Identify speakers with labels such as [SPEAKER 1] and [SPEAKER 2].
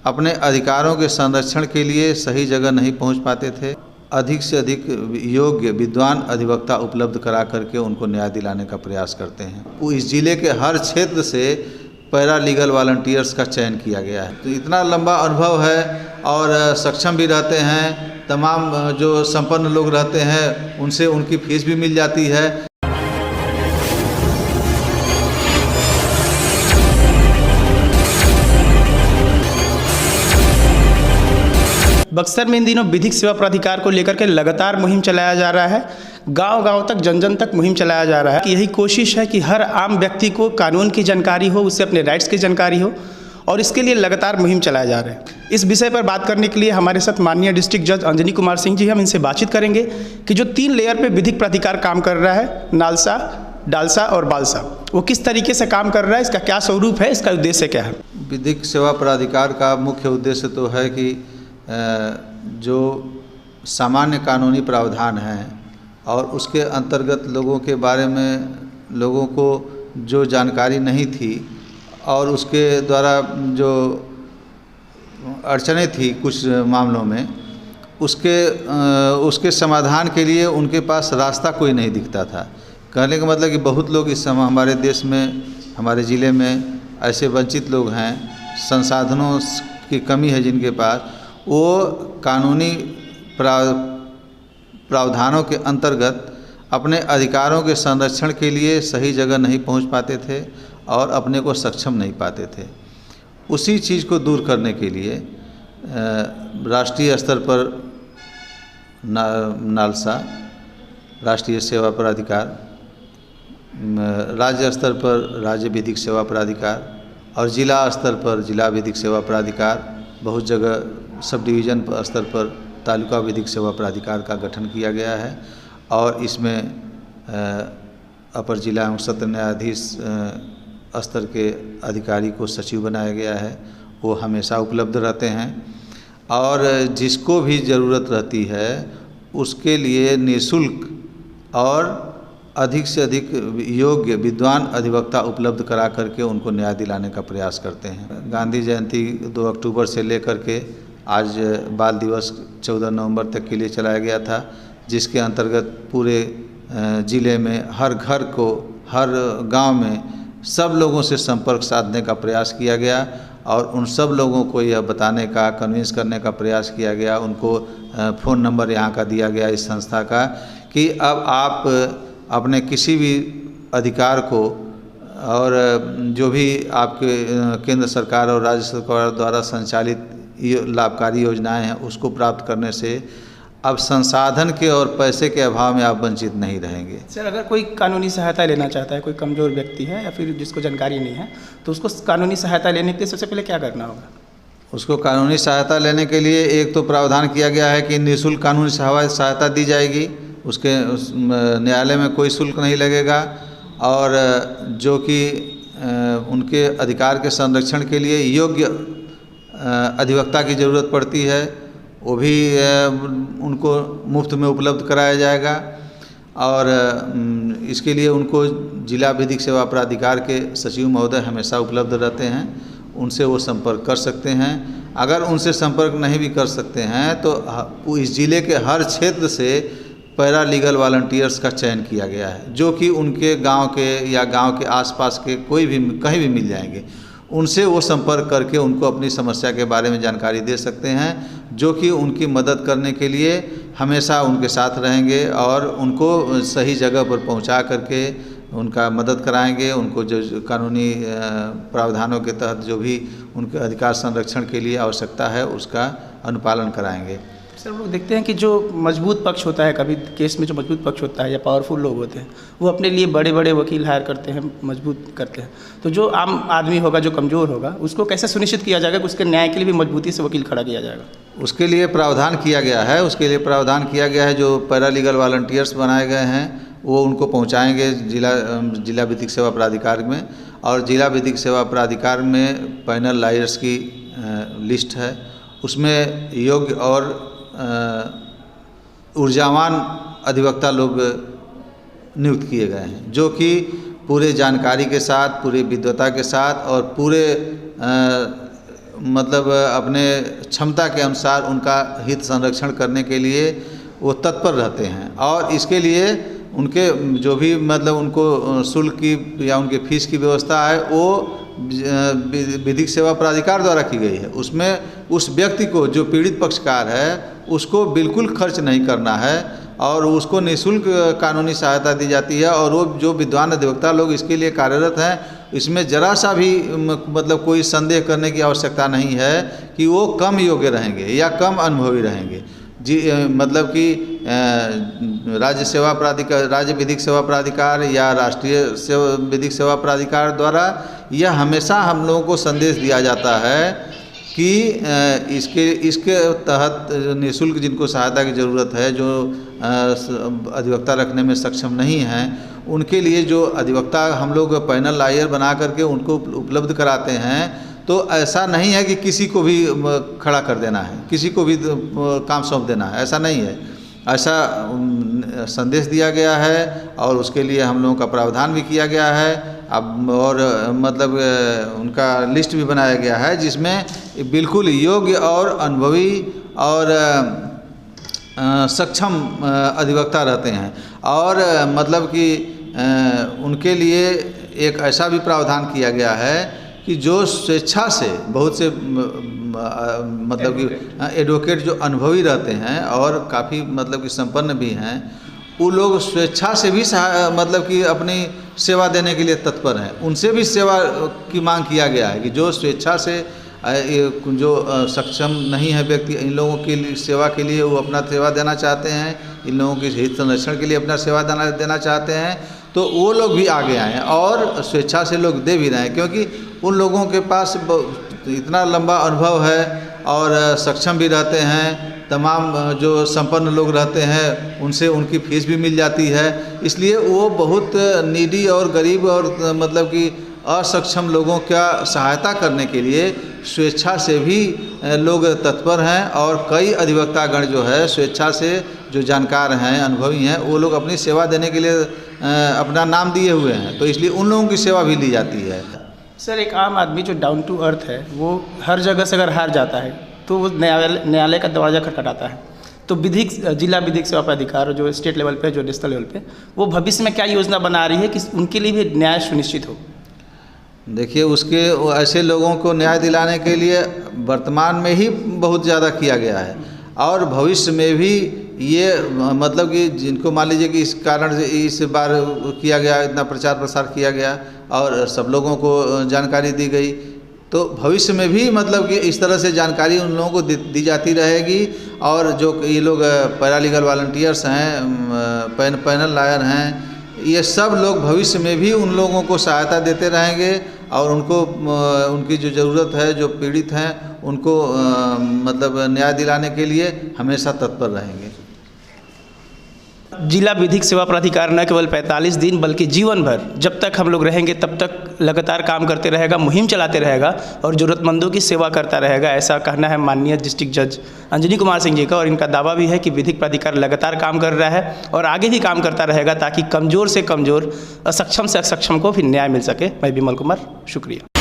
[SPEAKER 1] अपने अधिकारों के संरक्षण के लिए सही जगह नहीं पहुंच पाते थे। अधिक से अधिक योग्य विद्वान अधिवक्ता उपलब्ध करा करके उनको न्याय दिलाने का प्रयास करते हैं। वो इस जिले के हर क्षेत्र से पैरा लीगल वॉलंटियर्स का चयन किया गया है। तो इतना लंबा अनुभव है और सक्षम भी रहते हैं। तमाम जो संपन्न लोग रहते हैं उनसे उनकी फीस भी मिल जाती है।
[SPEAKER 2] बक्सर में इन दिनों विधिक सेवा प्राधिकार को लेकर के लगातार मुहिम चलाया जा रहा है। गांव-गांव तक, जन-जन तक मुहिम चलाया जा रहा है कि यही कोशिश है कि हर आम व्यक्ति को कानून की जानकारी हो, उससे अपने राइट्स की जानकारी हो, और इसके लिए लगातार मुहिम चलाया जा रहा है। इस विषय पर बात करने के लिए हमारे साथ माननीय डिस्ट्रिक्ट जज अंजनी कुमार सिंह जी, हम इनसे बातचीत करेंगे कि जो 3 लेयर पे विधिक प्राधिकार काम कर रहा है, नालसा, डालसा और बालसा, वो किस तरीके से काम कर रहा है, इसका क्या स्वरूप है, इसका उद्देश्य क्या है।
[SPEAKER 1] विधिक सेवा प्राधिकार का मुख्य उद्देश्य तो है कि जो सामान्य कानूनी प्रावधान हैं और उसके अंतर्गत लोगों के बारे में लोगों को जो जानकारी नहीं थी और उसके द्वारा जो अड़चनें थी कुछ मामलों में, उसके समाधान के लिए उनके पास रास्ता कोई नहीं दिखता था। कहने का मतलब कि बहुत लोग इस समय हमारे देश में, हमारे ज़िले में ऐसे वंचित लोग हैं, संसाधनों की कमी है जिनके पास, वो कानूनी प्रावधानों के अंतर्गत अपने अधिकारों के संरक्षण के लिए सही जगह नहीं पहुंच पाते थे और अपने को सक्षम नहीं पाते थे। उसी चीज़ को दूर करने के लिए राष्ट्रीय स्तर पर नालसा राष्ट्रीय सेवा प्राधिकार, राज्य स्तर पर राज्य विधिक सेवा प्राधिकार और जिला स्तर पर जिला विधिक सेवा प्राधिकार, बहुत जगह सब डिवीज़न स्तर पर तालुका विधिक सेवा प्राधिकार का गठन किया गया है। और इसमें अपर जिला एवं सत्र न्यायाधीश स्तर के अधिकारी को सचिव बनाया गया है। वो हमेशा उपलब्ध रहते हैं और जिसको भी ज़रूरत रहती है उसके लिए निःशुल्क और अधिक से अधिक योग्य विद्वान अधिवक्ता उपलब्ध करा करके उनको न्याय दिलाने का प्रयास करते हैं। गांधी जयंती 2 अक्टूबर से लेकर के आज बाल दिवस 14 नवंबर तक के लिए चलाया गया था, जिसके अंतर्गत पूरे ज़िले में हर घर को, हर गांव में सब लोगों से संपर्क साधने का प्रयास किया गया और उन सब लोगों को यह बताने का, कन्विंस करने का प्रयास किया गया। उनको फ़ोन नंबर यहाँ का दिया गया इस संस्था का कि अब आप अपने किसी भी अधिकार को और जो भी आपके केंद्र सरकार और राज्य सरकार द्वारा संचालित लाभकारी योजनाएं हैं उसको प्राप्त करने से अब संसाधन के और पैसे के अभाव में आप वंचित नहीं रहेंगे।
[SPEAKER 2] सर, अगर कोई कानूनी सहायता लेना चाहता है, कोई कमज़ोर व्यक्ति है या फिर जिसको जानकारी नहीं है, तो उसको कानूनी सहायता लेने के लिए सबसे पहले क्या करना होगा? उसको
[SPEAKER 1] कानूनी सहायता लेने के लिए एक तो प्रावधान किया गया है कि निःशुल्क कानूनी सहायता दी जाएगी। उसके न्यायालय में कोई शुल्क नहीं लगेगा और जो कि उनके अधिकार के संरक्षण के लिए योग्य अधिवक्ता की ज़रूरत पड़ती है, वो भी उनको मुफ्त में उपलब्ध कराया जाएगा। और इसके लिए उनको जिला विधिक सेवा प्राधिकार के सचिव महोदय हमेशा उपलब्ध रहते हैं, उनसे वो संपर्क कर सकते हैं। अगर उनसे संपर्क नहीं भी कर सकते हैं तो इस ज़िले के हर क्षेत्र से पैरा लीगल वॉलंटियर्स का चयन किया गया है, जो कि उनके गांव के या गांव के आसपास के कोई भी कहीं भी मिल जाएंगे। उनसे वो संपर्क करके उनको अपनी समस्या के बारे में जानकारी दे सकते हैं, जो कि उनकी मदद करने के लिए हमेशा उनके साथ रहेंगे और उनको सही जगह पर पहुंचा करके उनका मदद कराएंगे। उनको जो कानूनी प्रावधानों के तहत जो भी उनके अधिकार संरक्षण के लिए आवश्यकता है उसका अनुपालन कराएंगे।
[SPEAKER 2] सर, वो देखते हैं कि जो मजबूत पक्ष होता है, कभी केस में जो मजबूत पक्ष होता है या पावरफुल लोग होते हैं, वो अपने लिए बड़े बड़े वकील हायर करते हैं, मजबूत करते हैं। तो जो आम आदमी होगा, जो कमज़ोर होगा, उसको कैसे सुनिश्चित किया जाएगा कि उसके न्याय के लिए भी मजबूती से वकील खड़ा किया जाएगा?
[SPEAKER 1] उसके लिए प्रावधान किया गया है। जो पैरा लीगल वॉलंटियर्स बनाए गए हैं वो उनको पहुँचाएँगे जिला विधिक सेवा प्राधिकार में, और जिला विधिक सेवा प्राधिकार में पैनल लॉयर्स की लिस्ट है। उसमें योग्य और ऊर्जावान अधिवक्ता लोग नियुक्त किए गए हैं, जो कि पूरे जानकारी के साथ, पूरी विद्वता के साथ और पूरे मतलब अपने क्षमता के अनुसार उनका हित संरक्षण करने के लिए वो तत्पर रहते हैं। और इसके लिए उनके जो भी मतलब उनको शुल्क की या उनके फीस की व्यवस्था है वो विधिक सेवा प्राधिकार द्वारा की गई है। उसमें उस व्यक्ति को जो पीड़ित पक्षकार है उसको बिल्कुल खर्च नहीं करना है और उसको निःशुल्क कानूनी सहायता दी जाती है। और वो जो विद्वान अधिवक्ता लोग इसके लिए कार्यरत हैं, इसमें जरा सा भी मतलब कोई संदेह करने की आवश्यकता नहीं है कि वो कम योग्य रहेंगे या कम अनुभवी रहेंगे। जी मतलब कि राज्य विधिक सेवा प्राधिकार या राष्ट्रीय विधिक सेवा प्राधिकार द्वारा यह हमेशा हम लोगों को संदेश दिया जाता है कि इसके तहत निःशुल्क जिनको सहायता की ज़रूरत है, जो अधिवक्ता रखने में सक्षम नहीं हैं, उनके लिए जो अधिवक्ता हम लोग पैनल लॉयर बना करके उनको उपलब्ध कराते हैं। तो ऐसा नहीं है कि किसी को भी खड़ा कर देना है, किसी को भी काम सौंप देना है, ऐसा नहीं है। ऐसा संदेश दिया गया है और उसके लिए हम लोगों का प्रावधान भी किया गया है। अब और मतलब उनका लिस्ट भी बनाया गया है जिसमें बिल्कुल योग्य और अनुभवी और सक्षम अधिवक्ता रहते हैं। और मतलब कि उनके लिए एक ऐसा भी प्रावधान किया गया है कि जो स्वेच्छा से बहुत से मतलब कि एडवोकेट जो अनुभवी रहते हैं और काफ़ी मतलब कि संपन्न भी हैं, वो लोग स्वेच्छा से भी मतलब कि अपनी सेवा देने के लिए तत्पर हैं। उनसे भी सेवा की मांग किया गया है कि जो स्वेच्छा से जो सक्षम नहीं है व्यक्ति, इन लोगों के लिए सेवा के लिए वो अपना सेवा देना चाहते हैं, इन लोगों के हित संरक्षण के लिए अपना सेवा देना चाहते हैं, तो वो लोग भी आगे आएँ और स्वेच्छा से लोग दे भी रहे हैं। क्योंकि उन लोगों के पास इतना लंबा अनुभव है और सक्षम भी रहते हैं। तमाम जो संपन्न लोग रहते हैं उनसे उनकी फीस भी मिल जाती है। इसलिए वो बहुत नीडी और गरीब और मतलब कि असक्षम लोगों का सहायता करने के लिए स्वेच्छा से भी लोग तत्पर हैं। और कई अधिवक्तागण जो है स्वेच्छा से जो जानकार हैं, अनुभवी हैं, वो लोग अपनी सेवा देने के लिए अपना नाम दिए हुए हैं। तो इसलिए उन लोगों की सेवा भी ली जाती है।
[SPEAKER 2] सर, एक आम आदमी जो डाउन टू अर्थ है वो हर जगह से अगर हार जाता है तो वो न्यायालय का दरवाज़ा खटखटाता है। तो जिला विधिक सेवा प्राधिकार जो स्टेट लेवल पे, जो नेशनल लेवल पे, वो भविष्य में क्या योजना बना रही है कि उनके लिए भी न्याय सुनिश्चित हो?
[SPEAKER 1] देखिए, उसके ऐसे लोगों को न्याय दिलाने के लिए वर्तमान में ही बहुत ज़्यादा किया गया है और भविष्य में भी ये मतलब कि जिनको मान लीजिए कि इस कारण से इस बार किया गया, इतना प्रचार प्रसार किया गया और सब लोगों को जानकारी दी गई, तो भविष्य में भी मतलब कि इस तरह से जानकारी उन लोगों को दी जाती रहेगी। और जो ये लोग पैरालीगल वॉलंटियर्स हैं, पैनल लॉयर हैं, ये सब लोग भविष्य में भी उन लोगों को सहायता देते रहेंगे और उनको उनकी जो ज़रूरत है, जो पीड़ित हैं, उनको मतलब न्याय दिलाने के लिए हमेशा तत्पर रहेंगे।
[SPEAKER 2] जिला विधिक सेवा प्राधिकार न केवल 45 दिन बल्कि जीवन भर जब तक हम लोग रहेंगे तब तक लगातार काम करते रहेगा, मुहिम चलाते रहेगा और ज़रूरतमंदों की सेवा करता रहेगा, ऐसा कहना है माननीय डिस्ट्रिक्ट जज अंजनी कुमार सिंह जी का। और इनका दावा भी है कि विधिक प्राधिकार लगातार काम कर रहा है और आगे भी काम करता रहेगा ताकि कमज़ोर से कमज़ोर, असक्षम से असक्षम को भी न्याय मिल सके। मैं विमल कुमार, शुक्रिया।